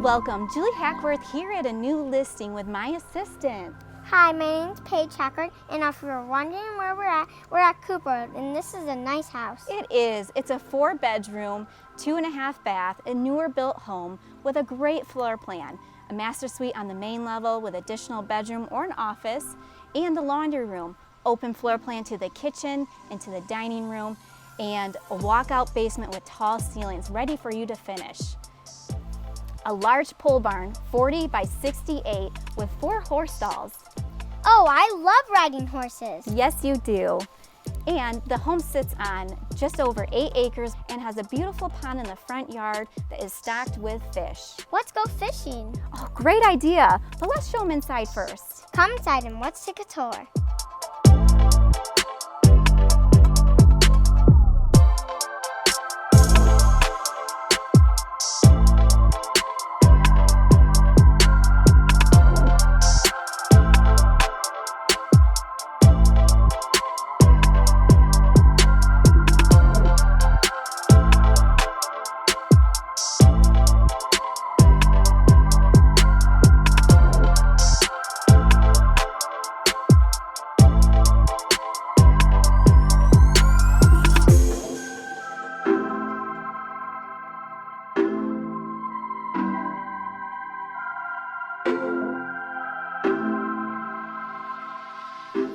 Welcome, Julie Hackworth here at a new listing with my assistant. Hi, my name's Paige Hackworth, and if you're wondering where we're at Cooper Road, and this is a nice house. It is. It's a 4-bedroom, 2.5 bath, a newer built home with a great floor plan. A master suite on the main level with additional bedroom or an office, and the laundry room. Open floor plan to the kitchen and to the dining room, and a walkout basement with tall ceilings ready for you to finish. A large pole barn, 40 by 68, with 4 horse stalls. Oh, I love riding horses. Yes, you do. And the home sits on just over 8 acres and has a beautiful pond in the front yard that is stocked with fish. Let's go fishing. Oh, great idea. But let's show them inside first. Come inside and let's take a tour.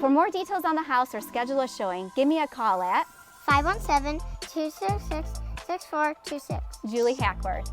For more details on the house or schedule a showing, give me a call at 517-266-6426. Julie Hackworth.